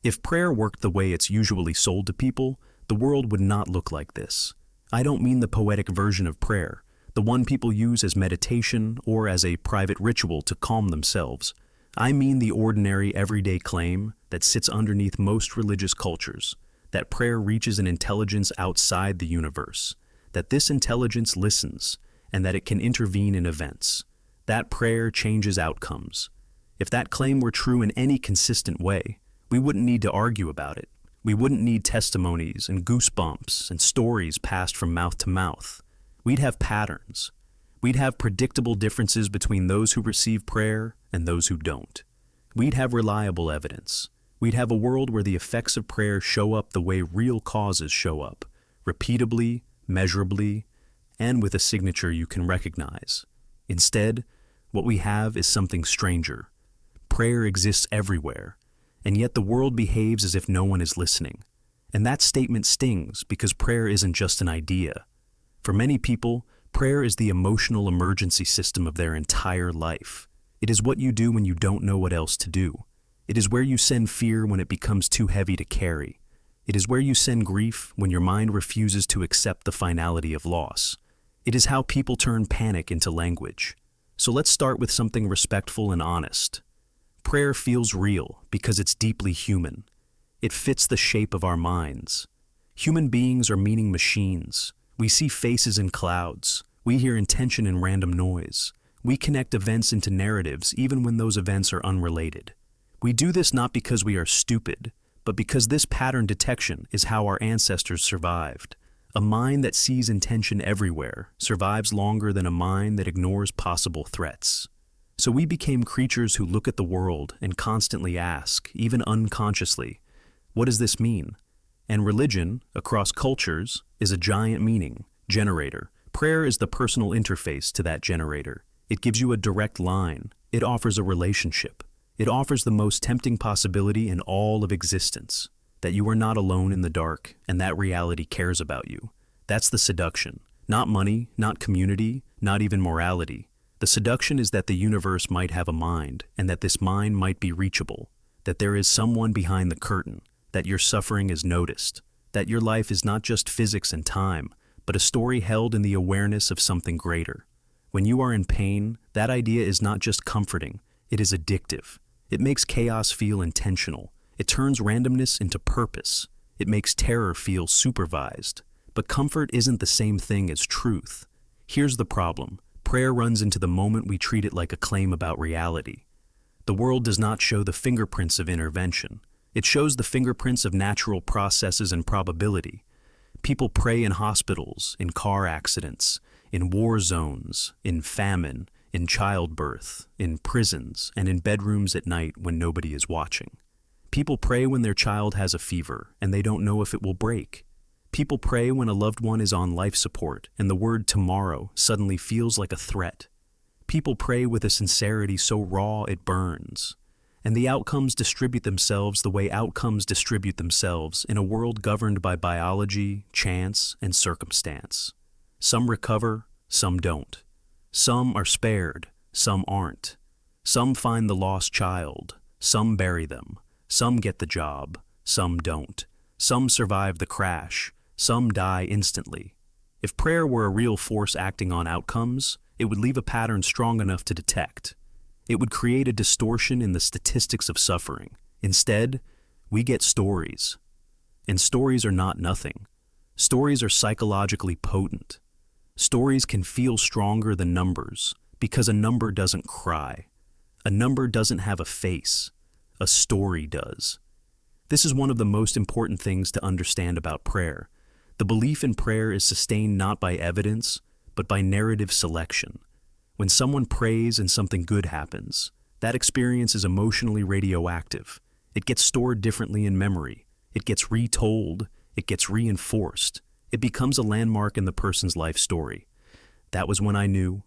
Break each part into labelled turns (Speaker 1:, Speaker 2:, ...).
Speaker 1: If prayer worked the way it's usually sold to people, the world would not look like this. I don't mean the poetic version of prayer, the one people use as meditation or as a private ritual to calm themselves. I mean the ordinary, everyday claim that sits underneath most religious cultures, that prayer reaches an intelligence outside the universe, that this intelligence listens, and that it can intervene in events. That prayer changes outcomes. If that claim were true in any consistent way, we wouldn't need to argue about it. We wouldn't need testimonies and goosebumps and stories passed from mouth to mouth. We'd have patterns. We'd have predictable differences between those who receive prayer and those who don't. We'd have reliable evidence. We'd have a world where the effects of prayer show up the way real causes show up, repeatably, measurably, and with a signature you can recognize. Instead, what we have is something stranger. Prayer exists everywhere, and yet the world behaves as if no one is listening. And that statement stings because prayer isn't just an idea. For many people, prayer is the emotional emergency system of their entire life. It is what you do when you don't know what else to do. It is where you send fear when it becomes too heavy to carry. It is where you send grief when your mind refuses to accept the finality of loss. It is how people turn panic into language. So let's start with something respectful and honest. Prayer feels real because it's deeply human. It fits the shape of our minds. Human beings are meaning machines. We see faces in clouds. We hear intention in random noise. We connect events into narratives even when those events are unrelated. We do this not because we are stupid, but because this pattern detection is how our ancestors survived. A mind that sees intention everywhere survives longer than a mind that ignores possible threats. So we became creatures who look at the world and constantly ask, even unconsciously, what does this mean? And religion, across cultures, is a giant meaning generator. Prayer is the personal interface to that generator. It gives you a direct line. It offers a relationship. It offers the most tempting possibility in all of existence, that you are not alone in the dark and that reality cares about you. That's the seduction. Not money, not community, not even morality. The seduction is that the universe might have a mind and that this mind might be reachable, that there is someone behind the curtain, that your suffering is noticed, that your life is not just physics and time, but a story held in the awareness of something greater. When you are in pain, that idea is not just comforting, it is addictive. It makes chaos feel intentional. It turns randomness into purpose. It makes terror feel supervised. But comfort isn't the same thing as truth. Here's the problem. Prayer runs into the moment we treat it like a claim about reality. The world does not show the fingerprints of intervention. It shows the fingerprints of natural processes and probability. People pray in hospitals, in car accidents, in war zones, in famine, in childbirth, in prisons, and in bedrooms at night when nobody is watching. People pray when their child has a fever and they don't know if it will break. People pray when a loved one is on life support and the word tomorrow suddenly feels like a threat. People pray with a sincerity so raw it burns. And the outcomes distribute themselves the way outcomes distribute themselves in a world governed by biology, chance, and circumstance. Some recover, some don't. Some are spared, some aren't. Some find the lost child, some bury them. Some get the job, some don't. Some survive the crash, some die instantly. If prayer were a real force acting on outcomes, it would leave a pattern strong enough to detect. It would create a distortion in the statistics of suffering. Instead, we get stories. And stories are not nothing. Stories are psychologically potent. Stories can feel stronger than numbers because a number doesn't cry. A number doesn't have a face. A story does. This is one of the most important things to understand about prayer. The belief in prayer is sustained not by evidence, but by narrative selection. When someone prays and something good happens, that experience is emotionally radioactive. It gets stored differently in memory. It gets retold. It gets reinforced. It becomes a landmark in the person's life story. That was when I knew.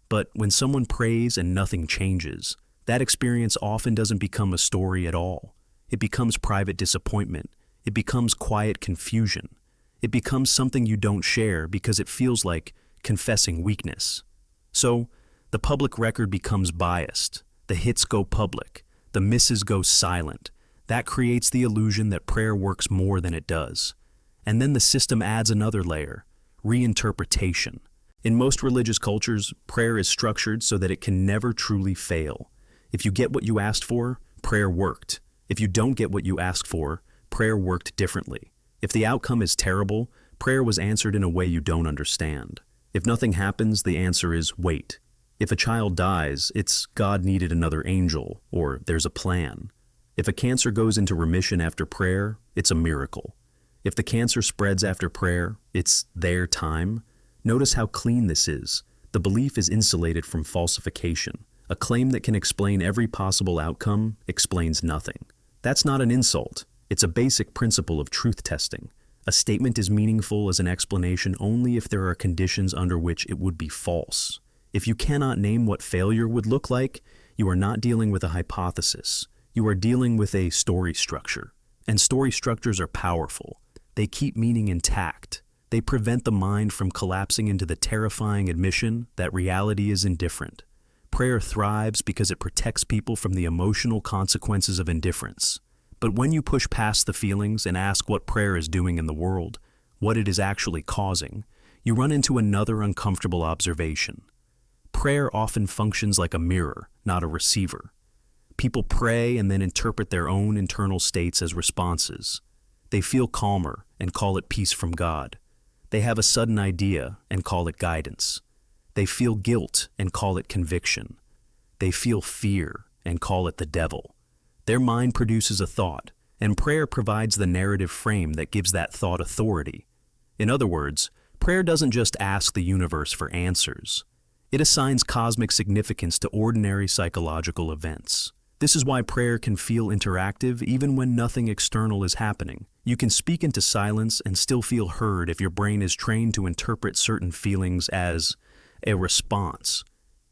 Speaker 1: But when someone prays and nothing changes, that experience often doesn't become a story at all. It becomes private disappointment. It becomes quiet confusion. It becomes something you don't share because it feels like confessing weakness. So, the public record becomes biased. The hits go public. The misses go silent. That creates the illusion that prayer works more than it does. And then the system adds another layer, reinterpretation. In most religious cultures, prayer is structured so that it can never truly fail. If you get what you asked for, prayer worked. If you don't get what you asked for, prayer worked differently. If the outcome is terrible, prayer was answered in a way you don't understand. If nothing happens, the answer is wait. If a child dies, it's God needed another angel, or there's a plan. If a cancer goes into remission after prayer, it's a miracle. If the cancer spreads after prayer, it's their time. Notice how clean this is. The belief is insulated from falsification. A claim that can explain every possible outcome explains nothing. That's not an insult. It's a basic principle of truth testing. A statement is meaningful as an explanation only if there are conditions under which it would be false. If you cannot name what failure would look like, you are not dealing with a hypothesis. You are dealing with a story structure. And story structures are powerful. They keep meaning intact. They prevent the mind from collapsing into the terrifying admission that reality is indifferent. Prayer thrives because it protects people from the emotional consequences of indifference. But when you push past the feelings and ask what prayer is doing in the world, what it is actually causing, you run into another uncomfortable observation. Prayer often functions like a mirror, not a receiver. People pray and then interpret their own internal states as responses. They feel calmer and call it peace from God. They have a sudden idea and call it guidance. They feel guilt and call it conviction. They feel fear and call it the devil. Their mind produces a thought, and prayer provides the narrative frame that gives that thought authority. In other words, prayer doesn't just ask the universe for answers. It assigns cosmic significance to ordinary psychological events. This is why prayer can feel interactive even when nothing external is happening. You can speak into silence and still feel heard if your brain is trained to interpret certain feelings as a response.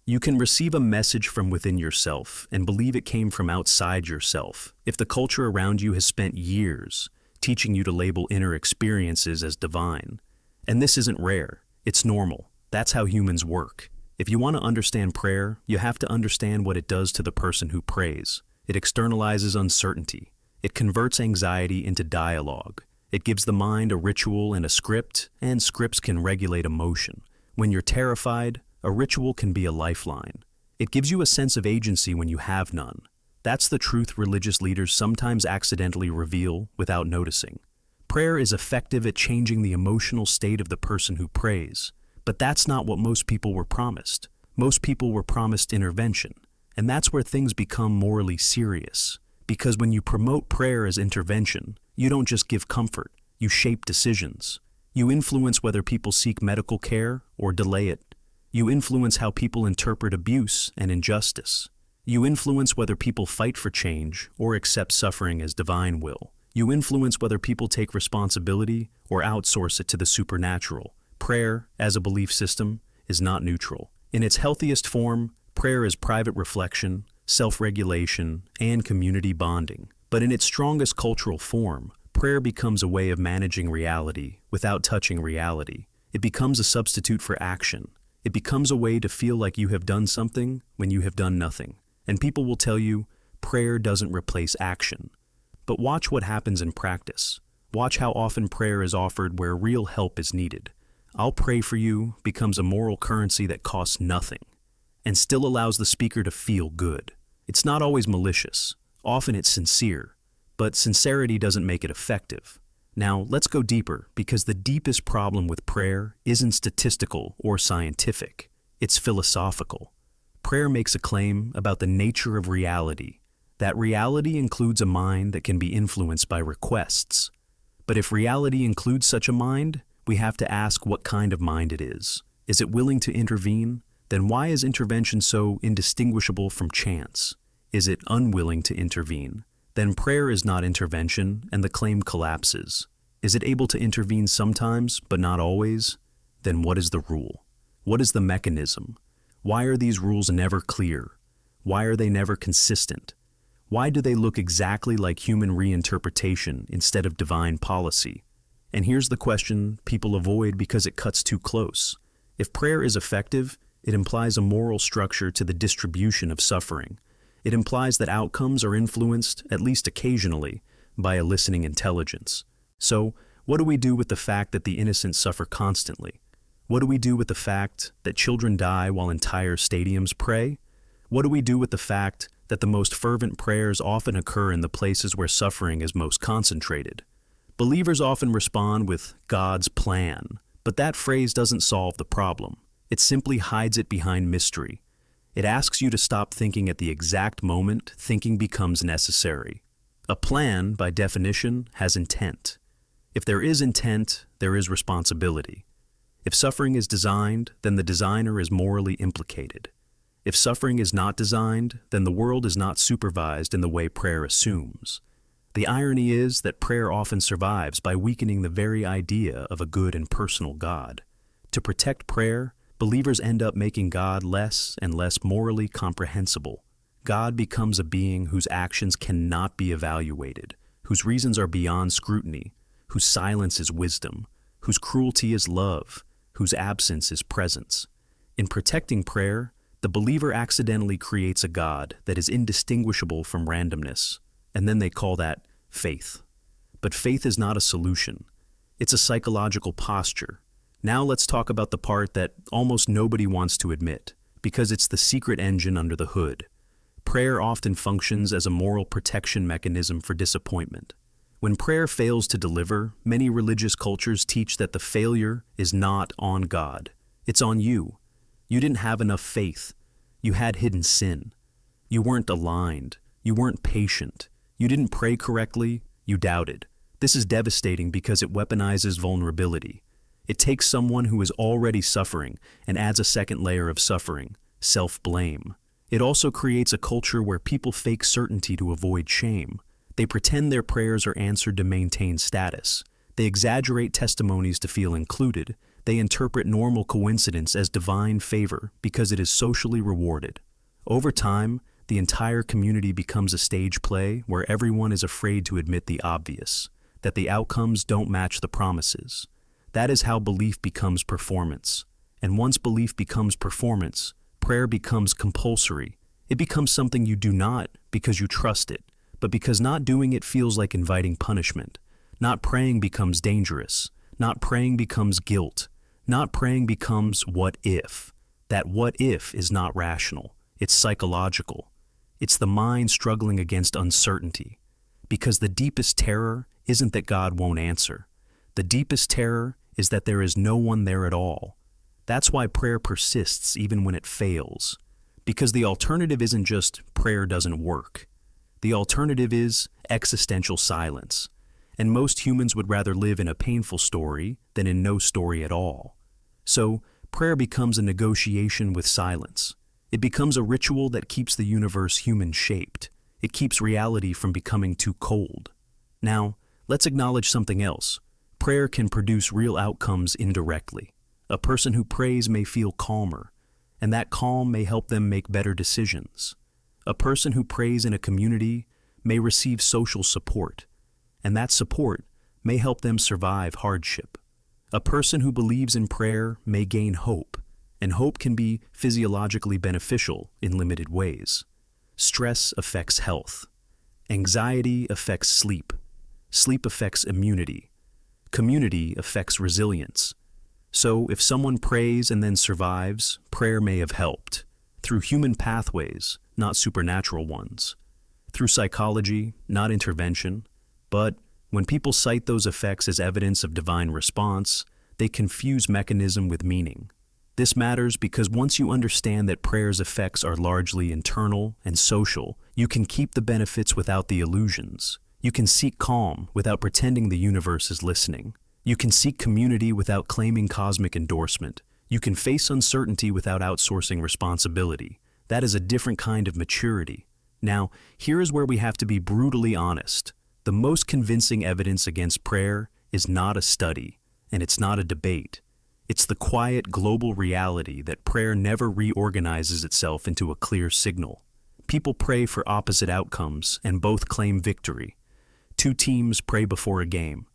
Speaker 1: You can receive a message from within yourself and believe it came from outside yourself if the culture around you has spent years teaching you to label inner experiences as divine. And this isn't rare, it's normal. That's how humans work. If you want to understand prayer, you have to understand what it does to the person who prays. It externalizes uncertainty. It converts anxiety into dialogue. It gives the mind a ritual and a script, and scripts can regulate emotion. When you're terrified, a ritual can be a lifeline. It gives you a sense of agency when you have none. That's the truth religious leaders sometimes accidentally reveal without noticing. Prayer is effective at changing the emotional state of the person who prays. But that's not what most people were promised. Most people were promised intervention, and that's where things become morally serious. Because when you promote prayer as intervention, you don't just give comfort, you shape decisions. You influence whether people seek medical care or delay it. You influence how people interpret abuse and injustice. You influence whether people fight for change or accept suffering as divine will. You influence whether people take responsibility or outsource it to the supernatural. Prayer, as a belief system, is not neutral. In its healthiest form, prayer is private reflection, self-regulation, and community bonding. But in its strongest cultural form, prayer becomes a way of managing reality without touching reality. It becomes a substitute for action. It becomes a way to feel like you have done something when you have done nothing. And people will tell you, prayer doesn't replace action. But watch what happens in practice. Watch how often prayer is offered where real help is needed. I'll pray for you becomes a moral currency that costs nothing and still allows the speaker to feel good. It's not always malicious. Often it's sincere, but sincerity doesn't make it effective. Now, let's go deeper because the deepest problem with prayer isn't statistical or scientific. It's philosophical. Prayer makes a claim about the nature of reality. That reality includes a mind that can be influenced by requests. But if reality includes such a mind, we have to ask what kind of mind it is. Is it willing to intervene? Then why is intervention so indistinguishable from chance? Is it unwilling to intervene? Then prayer is not intervention and the claim collapses. Is it able to intervene sometimes, but not always? Then what is the rule? What is the mechanism? Why are these rules never clear? Why are they never consistent? Why do they look exactly like human reinterpretation instead of divine policy? And here's the question people avoid because it cuts too close. If prayer is effective, it implies a moral structure to the distribution of suffering. It implies that outcomes are influenced, at least occasionally, by a listening intelligence. So, what do we do with the fact that the innocent suffer constantly? What do we do with the fact that children die while entire stadiums pray? What do we do with the fact that the most fervent prayers often occur in the places where suffering is most concentrated? Believers often respond with God's plan, but that phrase doesn't solve the problem. It simply hides it behind mystery. It asks you to stop thinking at the exact moment thinking becomes necessary. A plan, by definition, has intent. If there is intent, there is responsibility. If suffering is designed, then the designer is morally implicated. If suffering is not designed, then the world is not supervised in the way prayer assumes. The irony is that prayer often survives by weakening the very idea of a good and personal God. To protect prayer, believers end up making God less and less morally comprehensible. God becomes a being whose actions cannot be evaluated, whose reasons are beyond scrutiny, whose silence is wisdom, whose cruelty is love, whose absence is presence. In protecting prayer, the believer accidentally creates a God that is indistinguishable from randomness, and then they call that faith. But faith is not a solution. It's a psychological posture. Now let's talk about the part that almost nobody wants to admit, because it's the secret engine under the hood. Prayer often functions as a moral protection mechanism for disappointment. When prayer fails to deliver, many religious cultures teach that the failure is not on God. It's on you. You didn't have enough faith. You had hidden sin. You weren't aligned. You weren't patient. You didn't pray correctly. You doubted. This is devastating because it weaponizes vulnerability. It takes someone who is already suffering and adds a second layer of suffering, self-blame. It also creates a culture where people fake certainty to avoid shame. They pretend their prayers are answered to maintain status. They exaggerate testimonies to feel included. They interpret normal coincidence as divine favor because it is socially rewarded. Over time, the entire community becomes a stage play where everyone is afraid to admit the obvious, that the outcomes don't match the promises. That is how belief becomes performance. And once belief becomes performance, prayer becomes compulsory. It becomes something you do not because you trust it, but because not doing it feels like inviting punishment. Not praying becomes dangerous. Not praying becomes guilt. Not praying becomes what if. That what if is not rational. It's psychological. It's the mind struggling against uncertainty. Because the deepest terror isn't that God won't answer. The deepest terror is that there is no one there at all. That's why prayer persists even when it fails. Because the alternative isn't just prayer doesn't work. The alternative is existential silence. And most humans would rather live in a painful story than in no story at all. So, prayer becomes a negotiation with silence. It becomes a ritual that keeps the universe human-shaped. It keeps reality from becoming too cold. Now, let's acknowledge something else. Prayer can produce real outcomes indirectly. A person who prays may feel calmer, and that calm may help them make better decisions. A person who prays in a community may receive social support, and that support may help them survive hardship. A person who believes in prayer may gain hope, and hope can be physiologically beneficial in limited ways. Stress affects health. Anxiety affects sleep. Sleep affects immunity. Community affects resilience. So if someone prays and then survives, prayer may have helped. Through human pathways, not supernatural ones. Through psychology, not intervention. But when people cite those effects as evidence of divine response, they confuse mechanism with meaning. This matters because once you understand that prayer's effects are largely internal and social, you can keep the benefits without the illusions. You can seek calm without pretending the universe is listening. You can seek community without claiming cosmic endorsement. You can face uncertainty without outsourcing responsibility. That is a different kind of maturity. Now, here is where we have to be brutally honest. The most convincing evidence against prayer is not a study, and it's not a debate. It's the quiet global reality that prayer never reorganizes itself into a clear signal. People pray for opposite outcomes, and both claim victory. Two teams pray before a game.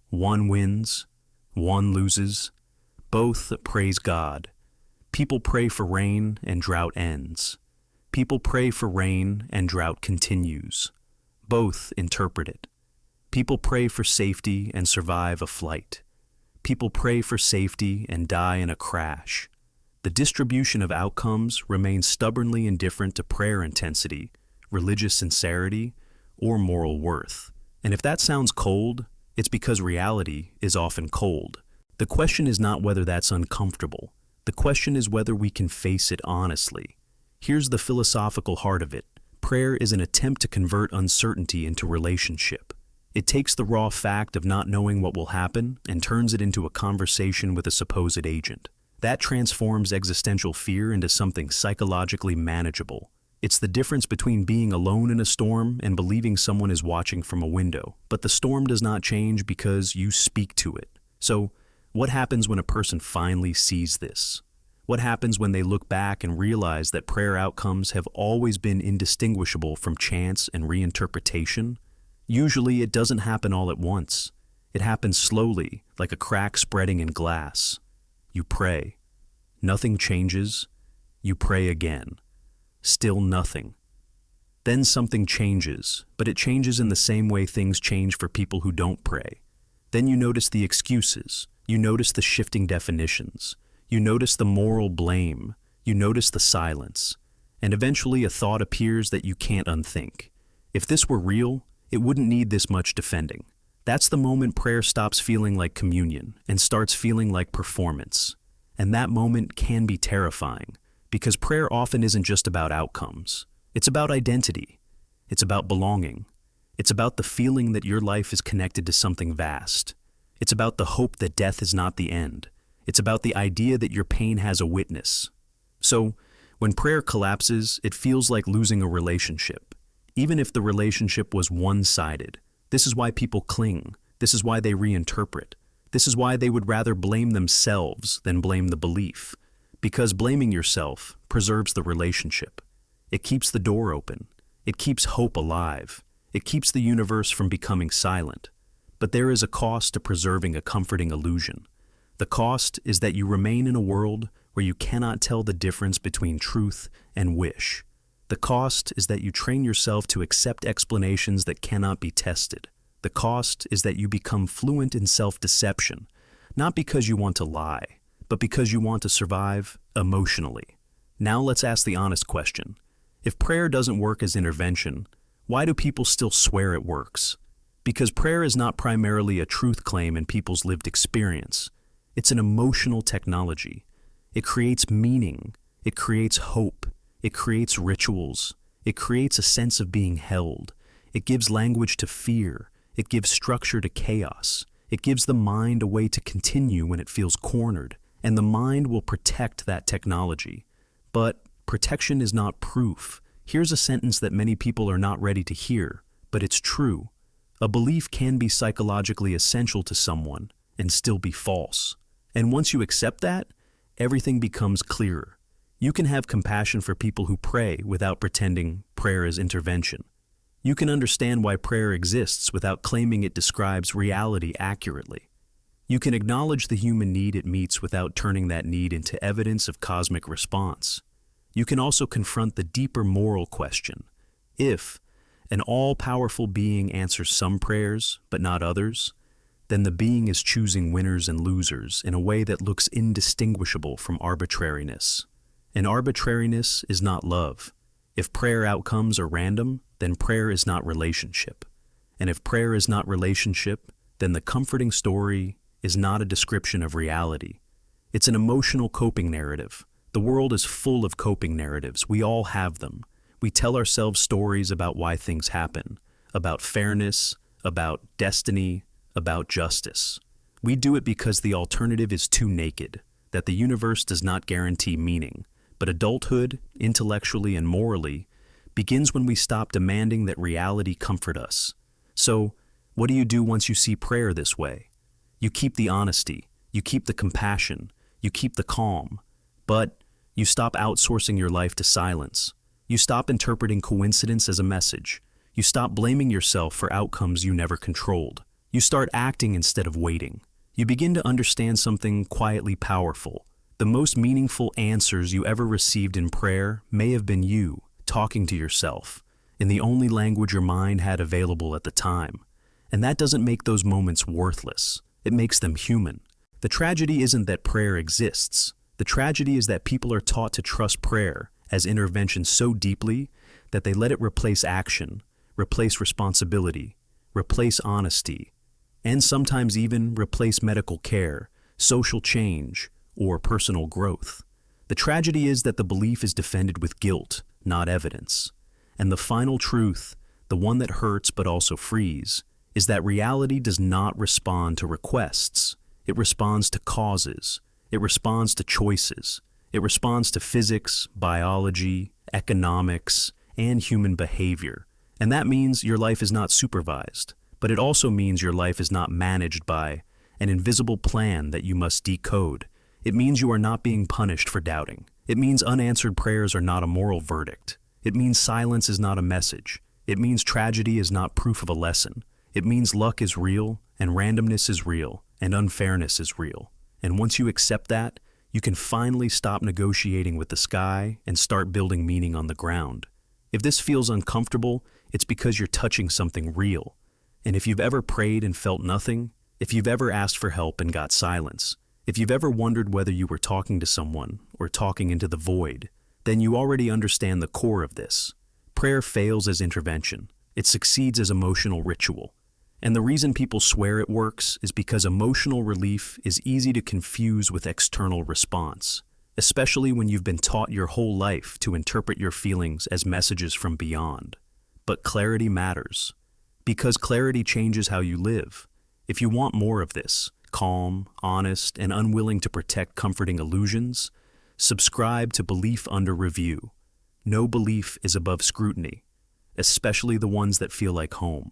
Speaker 1: One wins, one loses. Both praise God. People pray for rain and drought ends. People pray for rain and drought continues. Both interpret it. People pray for safety and survive a flight. People pray for safety and die in a crash. The distribution of outcomes remains stubbornly indifferent to prayer intensity, religious sincerity, or moral worth. And if that sounds cold, it's because reality is often cold. The question is not whether that's uncomfortable. The question is whether we can face it honestly. Here's the philosophical heart of it. Prayer is an attempt to convert uncertainty into relationship. It takes the raw fact of not knowing what will happen and turns it into a conversation with a supposed agent. That transforms existential fear into something psychologically manageable. It's the difference between being alone in a storm and believing someone is watching from a window. But the storm does not change because you speak to it. So, what happens when a person finally sees this? What happens when they look back and realize that prayer outcomes have always been indistinguishable from chance and reinterpretation? Usually it doesn't happen all at once. It happens slowly, like a crack spreading in glass. You pray. Nothing changes. You pray again. Still nothing. Then something changes, but it changes in the same way things change for people who don't pray. Then you notice the excuses. You notice the shifting definitions. You notice the moral blame. You notice the silence. And eventually a thought appears that you can't unthink. If this were real, it wouldn't need this much defending. That's the moment prayer stops feeling like communion and starts feeling like performance. And that moment can be terrifying, because prayer often isn't just about outcomes. It's about identity. It's about belonging. It's about the feeling that your life is connected to something vast. It's about the hope that death is not the end. It's about the idea that your pain has a witness. So, when prayer collapses, it feels like losing a relationship. Even if the relationship was one-sided. This is why people cling. This is why they reinterpret. This is why they would rather blame themselves than blame the belief. Because blaming yourself preserves the relationship. It keeps the door open. It keeps hope alive. It keeps the universe from becoming silent. But there is a cost to preserving a comforting illusion. The cost is that you remain in a world where you cannot tell the difference between truth and wish. The cost is that you train yourself to accept explanations that cannot be tested. The cost is that you become fluent in self-deception, not because you want to lie, but because you want to survive emotionally. Now let's ask the honest question. If prayer doesn't work as intervention, why do people still swear it works? Because prayer is not primarily a truth claim in people's lived experience. It's an emotional technology. It creates meaning. It creates hope. It creates rituals. It creates a sense of being held. It gives language to fear. It gives structure to chaos. It gives the mind a way to continue when it feels cornered. And the mind will protect that technology. But protection is not proof. Here's a sentence that many people are not ready to hear, but it's true. A belief can be psychologically essential to someone and still be false. And once you accept that, everything becomes clearer. You can have compassion for people who pray without pretending prayer is intervention. You can understand why prayer exists without claiming it describes reality accurately. You can acknowledge the human need it meets without turning that need into evidence of cosmic response. You can also confront the deeper moral question. If an all-powerful being answers some prayers but not others, then the being is choosing winners and losers in a way that looks indistinguishable from arbitrariness. And arbitrariness is not love. If prayer outcomes are random, then prayer is not relationship. And if prayer is not relationship, then the comforting story is not a description of reality. It's an emotional coping narrative. The world is full of coping narratives. We all have them. We tell ourselves stories about why things happen, about fairness, about destiny, about justice. We do it because the alternative is too naked, that the universe does not guarantee meaning. But adulthood, intellectually and morally, begins when we stop demanding that reality comfort us. So, what do you do once you see prayer this way? You keep the honesty, you keep the compassion, you keep the calm, but you stop outsourcing your life to silence. You stop interpreting coincidence as a message. You stop blaming yourself for outcomes you never controlled. You start acting instead of waiting. You begin to understand something quietly powerful. The most meaningful answers you ever received in prayer may have been you, talking to yourself, in the only language your mind had available at the time. And that doesn't make those moments worthless. It makes them human. The tragedy isn't that prayer exists. The tragedy is that people are taught to trust prayer as intervention so deeply that they let it replace action, replace responsibility, replace honesty, and sometimes even replace medical care, social change, or personal growth. The tragedy is that the belief is defended with guilt, not evidence. And the final truth, the one that hurts but also frees, is that reality does not respond to requests. It responds to causes. It responds to choices. It responds to physics, biology, economics, and human behavior. And that means your life is not supervised, but it also means your life is not managed by an invisible plan that you must decode. It means you are not being punished for doubting. It means unanswered prayers are not a moral verdict. It means silence is not a message. It means tragedy is not proof of a lesson. It means luck is real, and randomness is real, and unfairness is real. And once you accept that, you can finally stop negotiating with the sky and start building meaning on the ground. If this feels uncomfortable, it's because you're touching something real. And if you've ever prayed and felt nothing, if you've ever asked for help and got silence, if you've ever wondered whether you were talking to someone or talking into the void, then you already understand the core of this. Prayer fails as intervention. It succeeds as emotional ritual. And the reason people swear it works is because emotional relief is easy to confuse with external response, especially when you've been taught your whole life to interpret your feelings as messages from beyond. But clarity matters, because clarity changes how you live. If you want more of this, calm, honest, and unwilling to protect comforting illusions, subscribe to Belief Under Review. No belief is above scrutiny, especially the ones that feel like home.